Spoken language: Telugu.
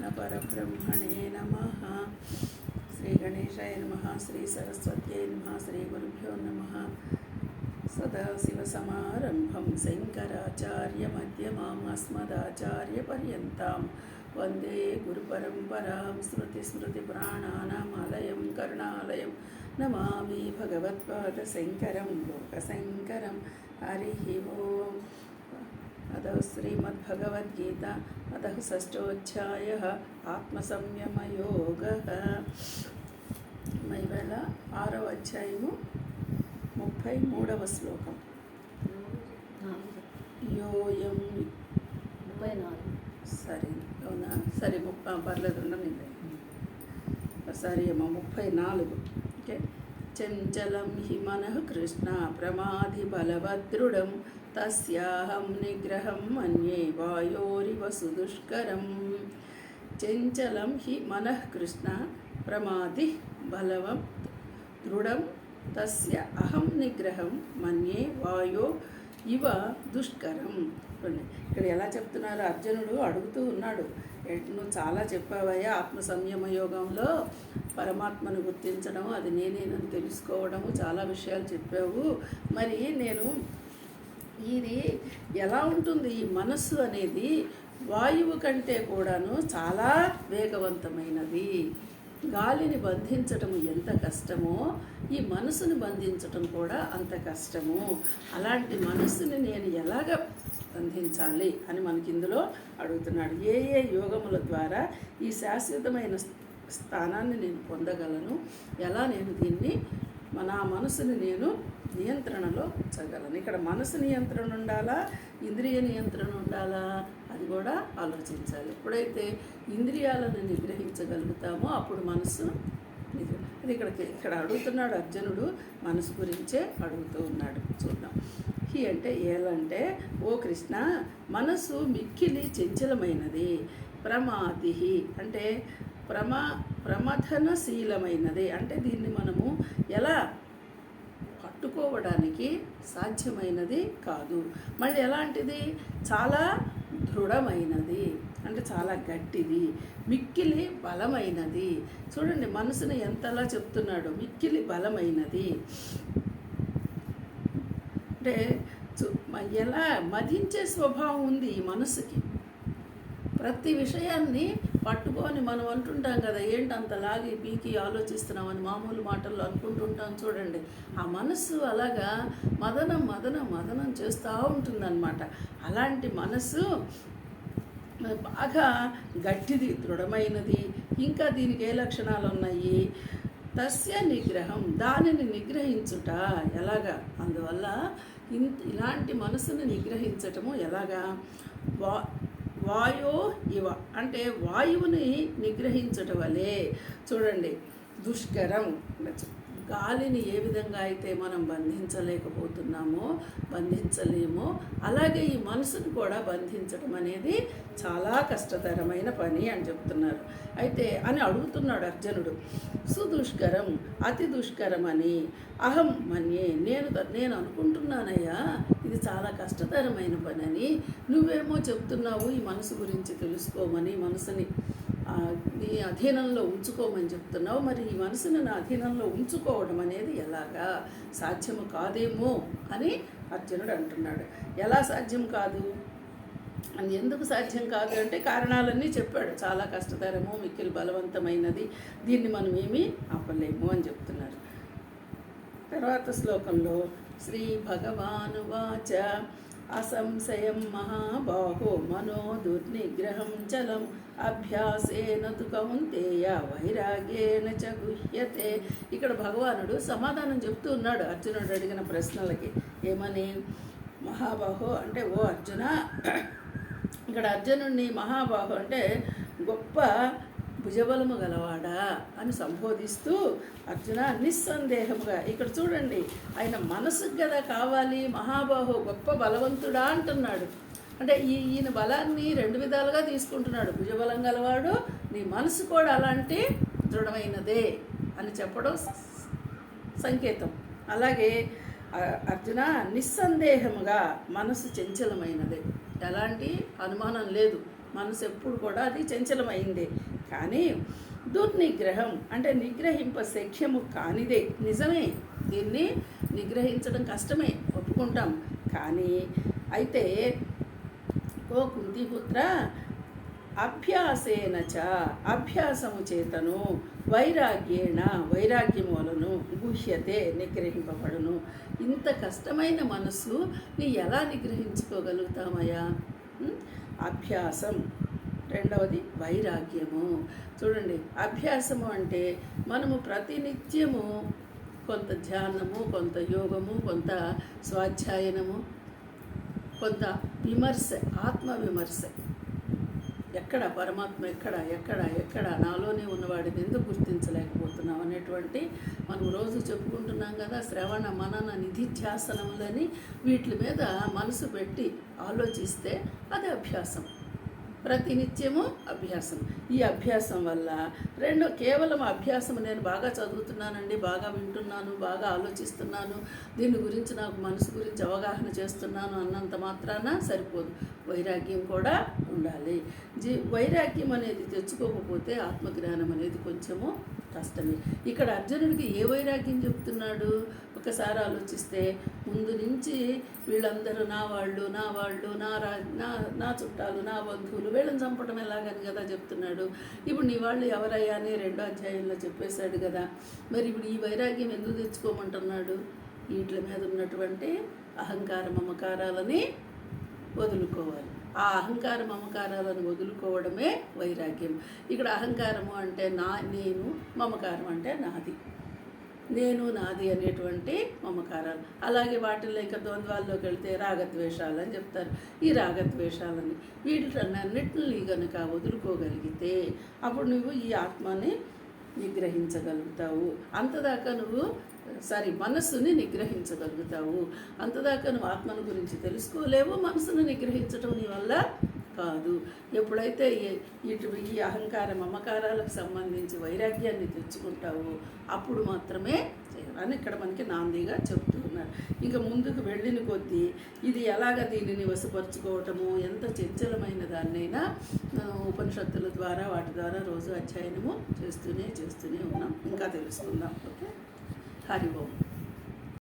परब्रह्मणे नमः। श्री गणेशाय नमः, श्री सरस्वत्यै नमः, श्री गुरुभ्यो नमः। सदाशिवसमारम्भं शङ्कराचार्यमध्यमाम् अस्मदाचार्यपर्यन्तां वन्दे गुरुपरम्परां। स्मृतिस्मृतिपुराणानामालयं करुणालयं नमामि भगवत्पादशङ्करं लोकशङ्करं। हरिः ओम्। अतः श्रीमद्भगवद्गीता अतः षष्ठोऽध्यायः आत्मसंयमयोगः। ఇవాళ 6వ అధ్యాయము 33వ శ్లోకం. యోయం 34. సరే అవునా? సరే పర్లేదు ఉండనింది. సరే అమ్మ 34. ఓకే. చంచలం హి మనః కృష్ణ ప్రమాధి బలవదృఢం తస్యాహం నిగ్రహం మన్యే వాయోరివ సుదుష్కరం. చంచలం హి మనః కృష్ణ ప్రమాధి బలవం దృఢం తస్య అహం నిగ్రహం మన్యే వాయో ఇవ దుష్కరం. ఇక్కడ ఎలా చెప్తున్నారు? అర్జునుడు అడుగుతూ ఉన్నాడు, నువ్వు చాలా చెప్పావయ్యా ఆత్మ సంయమ యోగంలో పరమాత్మను గుర్తించడం, అది నేనేనని తెలుసుకోవడము, చాలా విషయాలు చెప్పావు. మరి నేను ఇది ఎలా ఉంటుంది? ఈ మనస్సు అనేది వాయువు కంటే కూడాను చాలా వేగవంతమైనది. గాలిని బంధించటం ఎంత కష్టమో ఈ మనసుని బంధించటం కూడా అంత కష్టము. అలాంటి మనస్సుని నేను ఎలాగ బంధించాలి అని మనకి ఇందులో అడుగుతున్నాడు. ఏ ఏ యోగముల ద్వారా ఈ శాశ్వతమైన స్థానాన్ని నేను పొందగలను, ఎలా నేను దీన్ని నా మనసుని నేను నియంత్రణలో ఉంచగలను. ఇక్కడ మనసు నియంత్రణ ఉండాలా, ఇంద్రియ నియంత్రణ ఉండాలా, అది కూడా ఆలోచించాలి. ఎప్పుడైతే ఇంద్రియాలను నిగ్రహించగలుగుతామో అప్పుడు మనసు అది ఇక్కడ అడుగుతున్నాడు అర్జునుడు, మనసు గురించే అడుగుతూ ఉన్నాడు. చూద్దాం. హి అంటే ఏలంటే, ఓ కృష్ణ, మనసు మిక్కిలి చంచలమైనది. ప్రమాది అంటే ప్రమథనశీలమైనది. అంటే దీన్ని మనము ఎలా పట్టుకోవడానికి సాధ్యమైనది కాదు. మళ్ళీ ఎలాంటిది? చాలా దృఢమైనది, అంటే చాలా గట్టిది. మిక్కిలి బలమైనది. చూడండి మనసుని ఎంతలా చెప్తున్నాడు, మిక్కిలి బలమైనది. అంటే ఎలా మదించే స్వభావం ఉంది ఈ మనసుకి. ప్రతి విషయాన్ని పట్టుకొని మనం అంటుంటాం కదా, ఏంటి అంతలాగి పీకి ఆలోచిస్తున్నామని మామూలు మాటల్లో అనుకుంటుంటాం. చూడండి ఆ మనస్సు అలాగా మదనం మదనం మదనం చేస్తూ ఉంటుందన్నమాట. అలాంటి మనస్సు బాగా గట్టిది, దృఢమైనది. ఇంకా దీనికి ఏ లక్షణాలు ఉన్నాయి? తస్య నిగ్రహం, దానిని నిగ్రహించుట ఎలాగా? అందువల్ల ఇలాంటి మనసుని నిగ్రహించటము ఎలాగా? వాయో ఇవ అంటే వాయువుని నిగ్రహించటం వలే. చూడండి, దుష్కరం. గాలిని ఏ విధంగా అయితే మనం బంధించలేమో అలాగే ఈ మనసును కూడా బంధించడం అనేది చాలా కష్టతరమైన పని అని చెప్తున్నారు. అయితే అని అడుగుతున్నాడు అర్జునుడు. సుదుష్కరం, అతి దుష్కరం అని అహం మన్యే, నేను అనుకుంటున్నానయ్యా ఇది చాలా కష్టతరమైన పని అని. నువ్వేమో చెప్తున్నావు ఈ మనసు గురించి తెలుసుకోమని, మనసుని నీ అధీనంలో ఉంచుకోమని చెప్తున్నావు. మరి ఈ మనసును నా అధీనంలో ఉంచుకోవడం అనేది ఎలాగా? సాధ్యము కాదేమో అని అర్జునుడు అంటున్నాడు. ఎలా సాధ్యం కాదు అని, ఎందుకు సాధ్యం కాదు అంటే కారణాలన్నీ చెప్పాడు. చాలా కష్టతరము, మిక్కిలి బలవంతమైనది, దీన్ని మనం ఏమీ ఆపలేము అని చెప్తున్నారు. తర్వాత శ్లోకంలో శ్రీ భగవానువాచ అసంశయం మహాబాహో మనో దుర్నిగ్రహం చలం అభ్యాసేన తు కౌంతేయ వైరాగ్యేన చ గుహ్యతే. ఇక్కడ భగవానుడు సమాధానం చెప్తూ ఉన్నాడు అర్జునుడు అడిగిన ప్రశ్నలకి. ఏమని? మహాబాహో అంటే ఓ అర్జున, ఇక్కడ అర్జునుడిని మహాబాహు అంటే గొప్ప భుజబలము గలవాడా అని సంబోధిస్తూ అర్జున నిస్సందేహముగా, ఇక్కడ చూడండి ఆయన మనసుకు కదా కావాలి మహాబాహు, గొప్ప బలవంతుడా అంటున్నాడు. అంటే ఈయన బలాన్ని 2 విధాలుగా తీసుకుంటున్నాడు. భుజబలం గలవాడు, నీ మనసు కూడా అలాంటి దృఢమైనదే అని చెప్పడం సంకేతం. అలాగే అర్జున నిస్సందేహముగా మనసు చంచలమైనదే, ఎలాంటి అనుమానం లేదు. మనసు ఎప్పుడు కూడా అది చంచలమైందే. కానీ దుర్నిగ్రహం అంటే నిగ్రహింప శక్యము కానిదే. నిజమే, దీన్ని నిగ్రహించడం కష్టమే, ఒప్పుకుంటాం. కానీ అయితే ఓ కుంతిపుత్ర, అభ్యాసేన చ అభ్యాసము చేతను వైరాగ్యేణ వైరాగ్యములను గుహ్యతే నిగ్రహింపబడును. ఇంత కష్టమైన మనస్సు నీ ఎలా నిగ్రహించుకోగలుగుతామయ్యా? అభ్యాసం. రెండవది వైరాగ్యము. చూడండి, అభ్యాసము అంటే మనము ప్రతినిత్యము కొంత ధ్యానము, కొంత యోగము, కొంత స్వాధ్యాయనము, కొంత విమర్శ, ఆత్మ విమర్శ. ఎక్కడ పరమాత్మ ఎక్కడ ఎక్కడ ఎక్కడ నాలోనే ఉన్నవాడిని ఎందుకు గుర్తించలేకపోతున్నాం అనేటువంటి మనం రోజు చెప్పుకుంటున్నాం కదా, శ్రవణ మనన నిధిధ్యాసనములని. వీటి మీద మనసు పెట్టి ఆలోచిస్తే అది అభ్యాసం. ప్రతినిత్యము అభ్యాసం. ఈ అభ్యాసం వల్ల కేవలం అభ్యాసం, నేను బాగా చదువుతున్నానండి, బాగా వింటున్నాను, బాగా ఆలోచిస్తున్నాను, దీని గురించి నాకు మనసు గురించి అవగాహన చేస్తున్నాను అన్నంత మాత్రాన సరిపోదు. వైరాగ్యం కూడా ఉండాలి. వైరాగ్యం అనేది తెచ్చుకోకపోతే ఆత్మజ్ఞానం అనేది కొంచెము కష్టమే. ఇక్కడ అర్జునుడికి ఏ వైరాగ్యం చెప్తున్నాడు ఒకసారి ఆలోచిస్తే, ముందు నుంచి వీళ్ళందరూ నా వాళ్ళు, నా వాళ్ళు, నా చుట్టాలు, నా బంధువులు, వీళ్ళని చంపడం ఎలాగని కదా చెప్తున్నాడు. ఇప్పుడు నీ వాళ్ళు ఎవరయ్యా అని 2వ అధ్యాయంలో చెప్పేశాడు కదా. మరి ఇప్పుడు ఈ వైరాగ్యం ఎందుకు తెచ్చుకోమంటున్నాడు? వీటి మీద ఉన్నటువంటి అహంకార మమకారాలని వదులుకోవాలి. ఆ అహంకార మమకారాలను వదులుకోవడమే వైరాగ్యం. ఇక్కడ అహంకారము అంటే నేను, మమకారం అంటే నాది, నేను నాది అనేటువంటి మమకారాలు. అలాగే వాటిల్లో ఇంకా ద్వంద్వాల్లోకి వెళ్తే రాగద్వేషాలు అని చెప్తారు. ఈ రాగద్వేషాలని వీటినన్నిటిని కనుక వదులుకోగలిగితే అప్పుడు నువ్వు ఈ ఆత్మని నిగ్రహించగలుగుతావు. అంతదాకా నువ్వు మనస్సుని నిగ్రహించగలుగుతావు. అంతదాకా నువ్వు ఆత్మను గురించి తెలుసుకోలేవు. మనసును నిగ్రహించడం నీ వల్ల కాదు. ఎప్పుడైతే ఈ అహంకార మమకారాలకు సంబంధించి వైరాగ్యాన్ని తెచ్చుకుంటావో అప్పుడు మాత్రమే అని ఇక్కడ మనకి నాందిగా చెప్తూ ఉన్నారు. ఇంకా ముందుకు వెళ్ళిన కొద్దీ ఇది ఎలాగ దీనిని వశపరుచుకోవటము, ఎంత చంచలమైన దాన్నైనా ఉపనిషత్తుల ద్వారా వాటి ద్వారా రోజు అధ్యయనము చేస్తూనే ఉన్నాం. ఇంకా తెలుసుకుందాం. ఓకే, హరి ఓం.